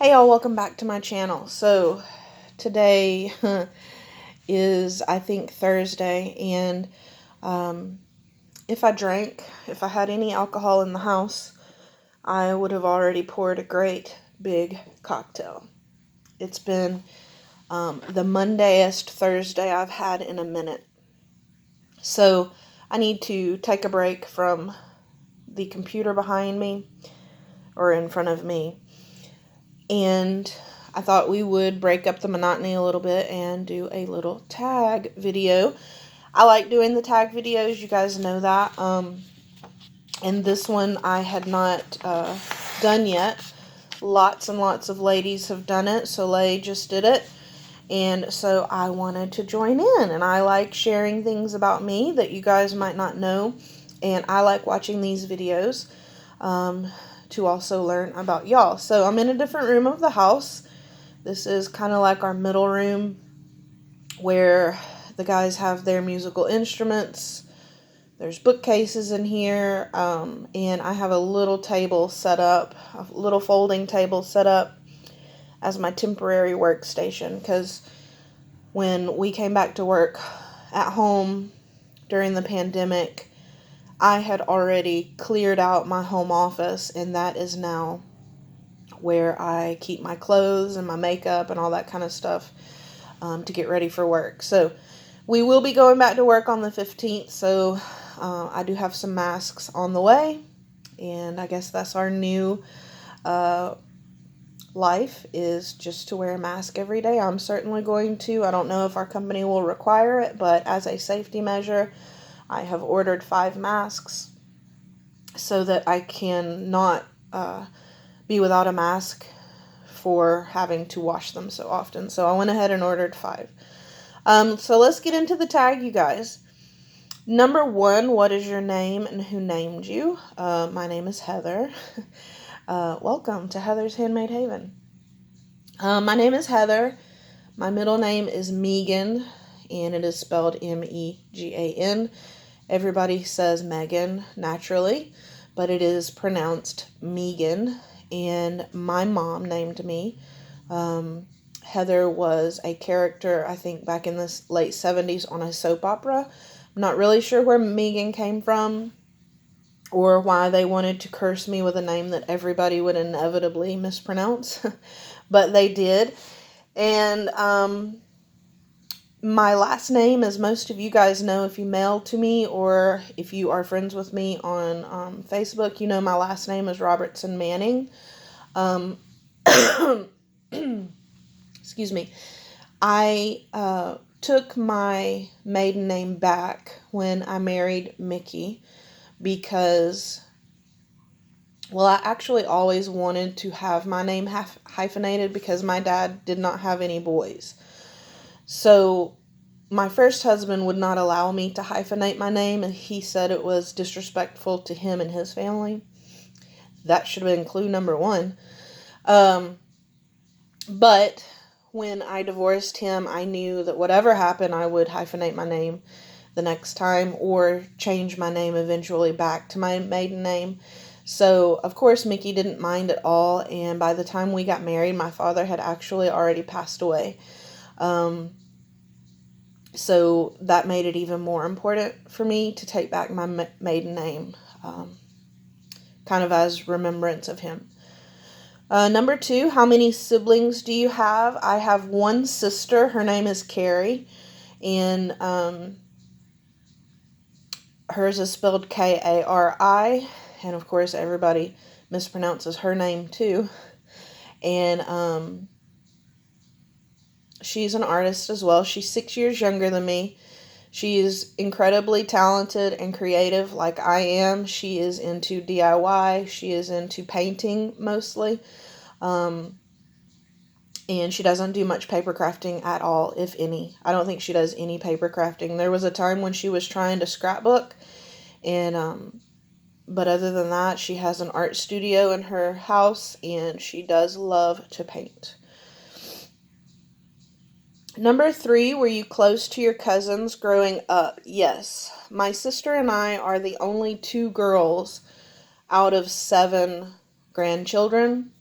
Hey y'all, welcome back to my channel. So today is I think Thursday, and if I had any alcohol in the house, I would have already poured a great big cocktail. It's been the Mondayest Thursday I've had in a minute. So I need to take a break from the computer behind me or in front of me, and I thought we would break up the monotony a little bit and do a little tag video. I like doing the tag videos, you guys know that. And this one I had not done yet. Lots and lots of ladies have done it. Soleil just did it. And so I wanted to join in. And I like sharing things about me that you guys might not know. And I like watching these videos to also learn about y'all. So I'm in a different room of the house. This is kind of like our middle room where the guys have their musical instruments. There's bookcases in here, and I have a little table set up, a little folding table set up as my temporary workstation, because when we came back to work at home during the pandemic, I had already cleared out my home office, and that is now where I keep my clothes and my makeup and all that kind of stuff to get ready for work. So we will be going back to work on the 15th, so I do have some masks on the way, and I guess that's our new life, is just to wear a mask every day. I'm certainly going to. I don't know if our company will require it, but as a safety measure, I have ordered 5 masks so that I can not be without a mask for having to wash them so often. So I went ahead and ordered 5. So let's get into the tag, you guys. Number 1, what is your name and who named you? My name is Heather. Welcome to Heather's Handmade Haven. My name is Heather. My middle name is Megan, and it is spelled M-E-G-A-N. Everybody says Megan, naturally, but it is pronounced Megan, and my mom named me. Heather was a character, I think, back in the late 70s on a soap opera. I'm not really sure where Megan came from or why they wanted to curse me with a name that everybody would inevitably mispronounce, but they did. And my last name, as most of you guys know if you mail to me or if you are friends with me on Facebook, you know my last name is Robertson Manning. Excuse me. I took my maiden name back when I married Mickey because, well, I actually always wanted to have my name hyphenated because my dad did not have any boys. So my first husband would not allow me to hyphenate my name, and he said it was disrespectful to him and his family. That should have been clue number 1. But when I divorced him, I knew that whatever happened, I would hyphenate my name the next time or change my name eventually back to my maiden name. So, of course, Mickey didn't mind at all, and by the time we got married, my father had actually already passed away. So that made it even more important for me to take back my maiden name, kind of as remembrance of him. Number 2, how many siblings do you have? I have 1 sister. Her name is Carrie, and hers is spelled K-A-R-I, and of course everybody mispronounces her name too. And she's an artist as well. She's 6 years younger than me. She is incredibly talented and creative like I am. She is into DIY. She is into painting mostly. And she doesn't do much paper crafting at all, if any. I don't think she does any paper crafting. There was a time when she was trying to scrapbook, and but other than that, she has an art studio in her house, and she does love to paint. Number 3, were you close to your cousins growing up? Yes. My sister and I are the only 2 girls out of 7 grandchildren.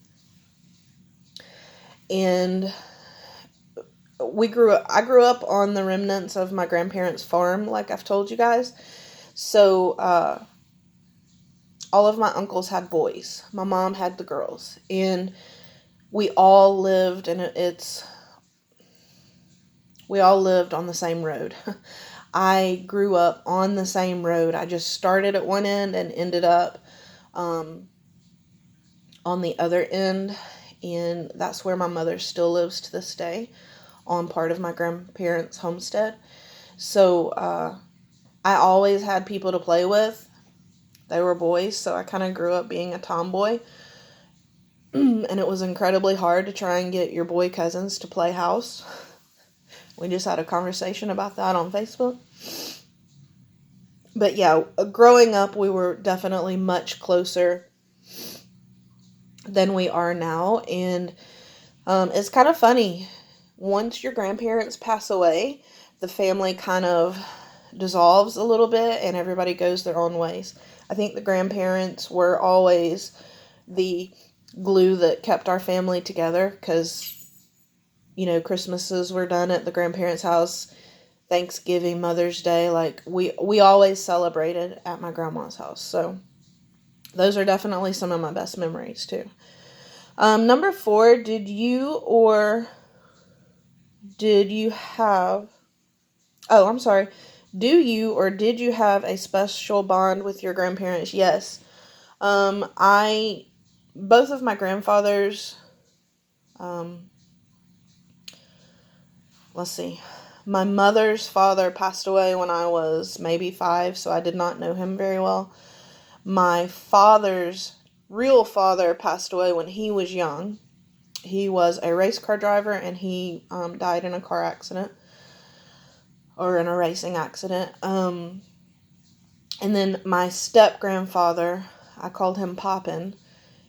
And I grew up on the remnants of my grandparents' farm, like I've told you guys. So, all of my uncles had boys. My mom had the girls. And we all lived, we all lived on the same road. I grew up on the same road. I just started at one end and ended up on the other end. And that's where my mother still lives to this day, on part of my grandparents' homestead. So I always had people to play with. They were boys, so I kind of grew up being a tomboy. And it was incredibly hard to try and get your boy cousins to play house. We just had a conversation about that on Facebook. But yeah, growing up, we were definitely much closer than we are now. And it's kind of funny. Once your grandparents pass away, the family kind of dissolves a little bit and everybody goes their own ways. I think the grandparents were always the glue that kept our family together, because, Christmases were done at the grandparents' house, Thanksgiving, Mother's Day, like we always celebrated at my grandma's house. So those are definitely some of my best memories too. Number 4, did you have, do you or did you have a special bond with your grandparents? Yes. Both of my grandfathers, let's see, my mother's father passed away when I was maybe 5, so I did not know him very well. My father's real father passed away when he was young. He was a race car driver, and he died in a car accident, or in a racing accident. And then my step-grandfather, I called him Poppin',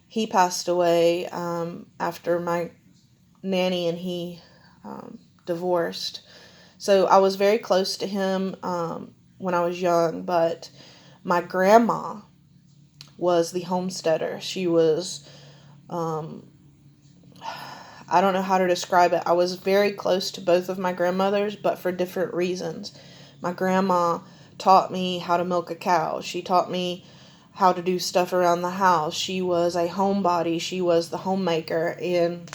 he passed away after my nanny and he divorced. So I was very close to him when I was young, but my grandma was the homesteader. She was, I don't know how to describe it. I was very close to both of my grandmothers, but for different reasons. My grandma taught me how to milk a cow. She taught me how to do stuff around the house. She was a homebody. She was the homemaker, and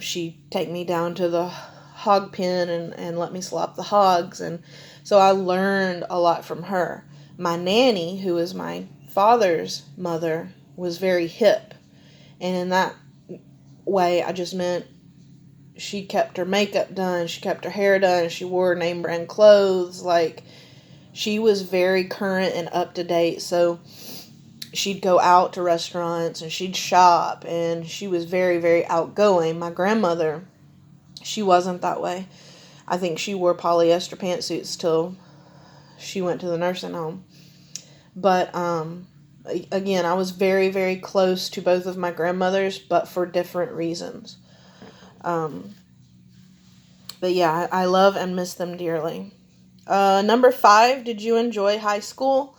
she'd take me down to the hog pen and let me slop the hogs, and so I learned a lot from her. My nanny, who is my father's mother, was very hip, and in that way I just meant she kept her makeup done, she kept her hair done, she wore name brand clothes, like she was very current and up to date. So she'd go out to restaurants and she'd shop, and she was very, very outgoing. My grandmother, she wasn't that way. I think she wore polyester pantsuits till she went to the nursing home. But again, I was very, very close to both of my grandmothers, but for different reasons. But yeah, I love and miss them dearly. Number 5, did you enjoy high school?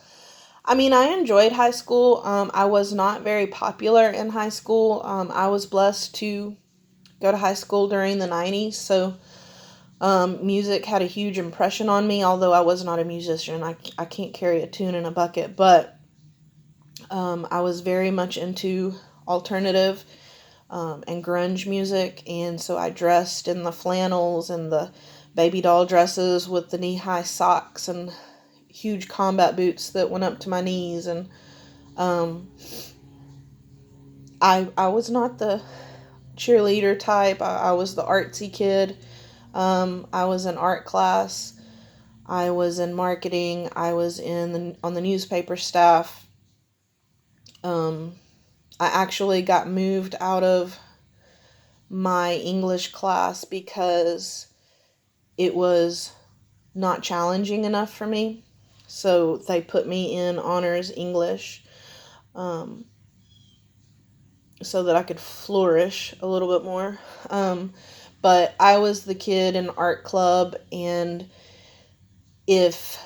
I mean, I enjoyed high school. I was not very popular in high school. I was blessed to go to high school during the 90s, so music had a huge impression on me, although I was not a musician. I can't carry a tune in a bucket, but I was very much into alternative and grunge music, and so I dressed in the flannels and the baby doll dresses with the knee-high socks and huge combat boots that went up to my knees, and I was not the cheerleader type. I was the artsy kid. I was in art class. I was in marketing. I was on the newspaper staff. I actually got moved out of my English class because it was not challenging enough for me. So they put me in honors English so that I could flourish a little bit more. But I was the kid in art club, and if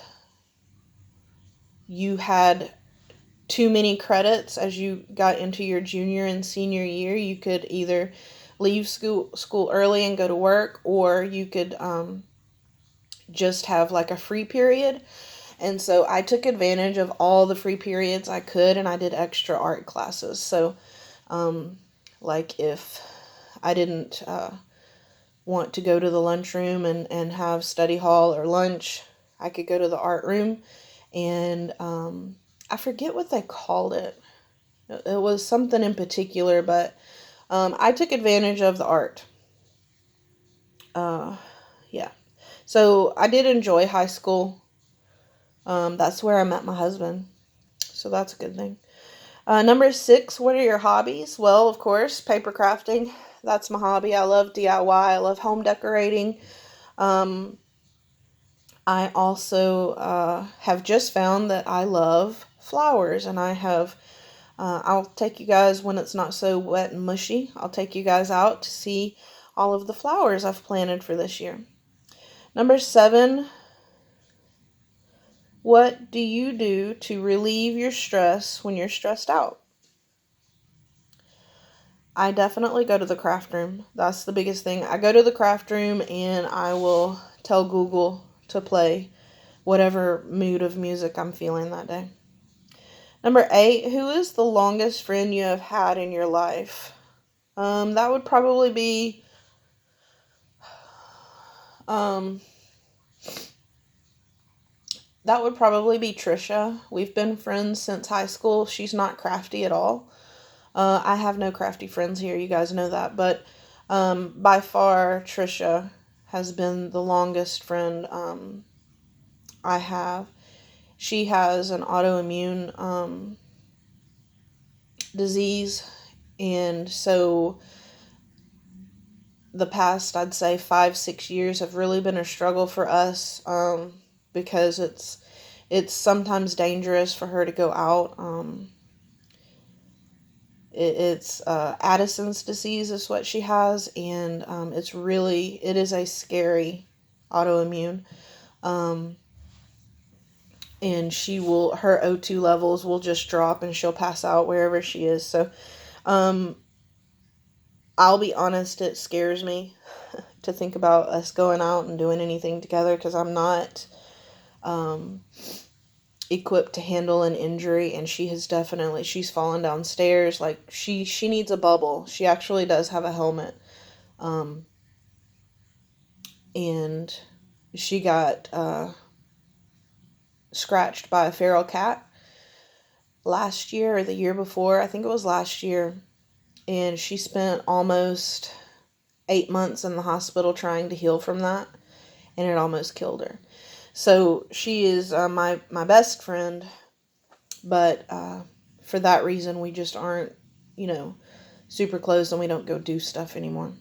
you had too many credits as you got into your junior and senior year. You could either leave school early and go to work, or you could just have like a free period. And so I took advantage of all the free periods I could, and I did extra art classes. So like if I didn't want to go to the lunchroom and have study hall or lunch, I could go to the art room. And I forget what they called it. It was something in particular, but I took advantage of the art. Yeah. So I did enjoy high school. That's where I met my husband. So that's a good thing. Number 6, what are your hobbies? Well, of course, paper crafting. That's my hobby. I love DIY. I love home decorating. I also have just found that I love flowers, and I'll take you guys when it's not so wet and mushy. I'll take you guys out to see all of the flowers I've planted for this year. Number 7, what do you do to relieve your stress when you're stressed out? I definitely go to the craft room. That's the biggest thing. I go to the craft room and I will tell Google to play whatever mood of music I'm feeling that day. Number 8, who is the longest friend you have had in your life? That would probably be Trisha. We've been friends since high school. She's not crafty at all. I have no crafty friends here, you guys know that, but by far Trisha has been the longest friend I have. She has an autoimmune disease, and so the past, I'd say 5-6 years have really been a struggle for us, because it's sometimes dangerous for her to go out. It's Addison's disease is what she has, and it is a scary autoimmune. And her O2 levels will just drop and she'll pass out wherever she is. So I'll be honest, it scares me to think about us going out and doing anything together, because I'm not equipped to handle an injury, and she's fallen downstairs. Like she needs a bubble. She actually does have a helmet. And she got scratched by a feral cat last year or the year before. I think it was last year. And she spent almost 8 months in the hospital trying to heal from that, and it almost killed her. So she is my best friend, but for that reason we just aren't, super close, and we don't go do stuff anymore.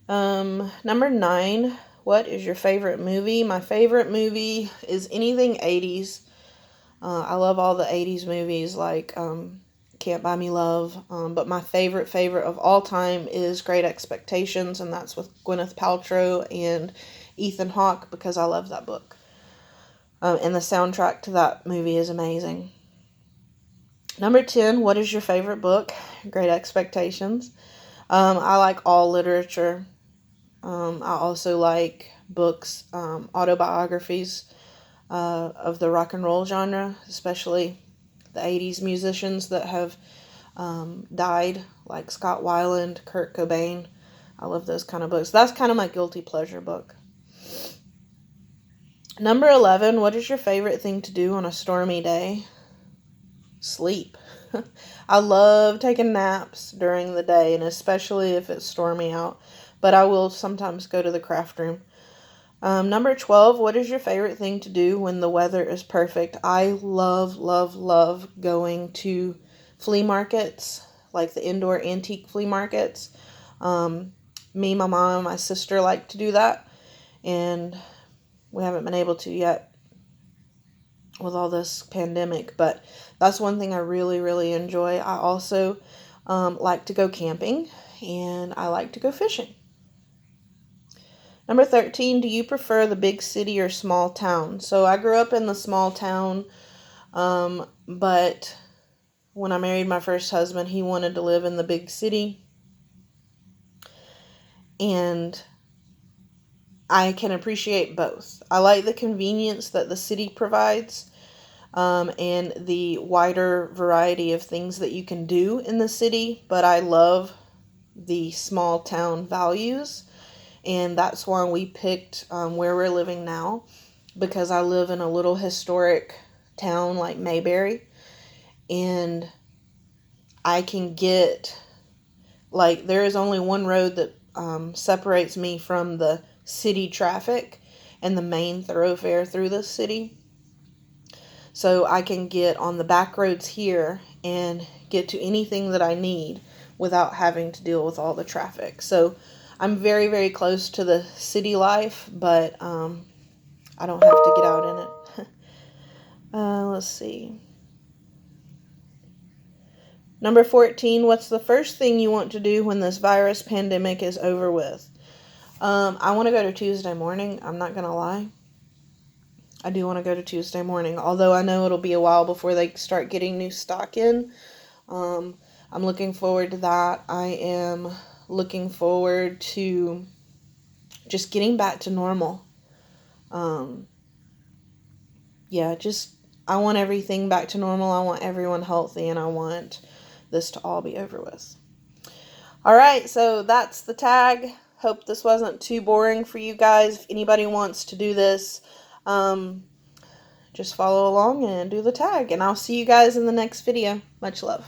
Number 9, what is your favorite movie? My favorite movie is anything 80s. I love all the 80s movies, like Can't Buy Me Love, but my favorite of all time is Great Expectations, and that's with Gwyneth Paltrow and Ethan Hawke, because I love that book. And the soundtrack to that movie is amazing. Number 10, what is your favorite book? Great Expectations. I like all literature. I also like books, autobiographies of the rock and roll genre, especially the 80s musicians that have died, like Scott Weiland, Kurt Cobain. I love those kind of books. That's kind of my guilty pleasure book. Number 11, what is your favorite thing to do on a stormy day? Sleep. I love taking naps during the day, and especially if it's stormy out, but I will sometimes go to the craft room. Number 12, what is your favorite thing to do when the weather is perfect? I love, love, love going to flea markets, like the indoor antique flea markets. Me, my mom, and my sister like to do that, and we haven't been able to yet with all this pandemic, but that's one thing I really, really enjoy. I also like to go camping, and I like to go fishing. Number 13, do you prefer the big city or small town? So I grew up in the small town But when I married my first husband, he wanted to live in the big city. And I can appreciate both. I like the convenience that the city provides, and the wider variety of things that you can do in the city, but I love the small town values, and that's why we picked where we're living now, because I live in a little historic town like Mayberry, and I can get, like, there is only one road that separates me from the city traffic and the main thoroughfare through the city. So I can get on the back roads here and get to anything that I need without having to deal with all the traffic. So I'm very, very close to the city life, but I don't have to get out in it. Let's see. Number 14, what's the first thing you want to do when this virus pandemic is over with? I want to go to Tuesday morning. I'm not going to lie. I do want to go to Tuesday morning, although I know it'll be a while before they start getting new stock in. I'm looking forward to that. I am looking forward to just getting back to normal. I want everything back to normal. I want everyone healthy, and I want this to all be over with. All right, so that's the tag. Hope this wasn't too boring for you guys. If anybody wants to do this, just follow along and do the tag. And I'll see you guys in the next video. Much love.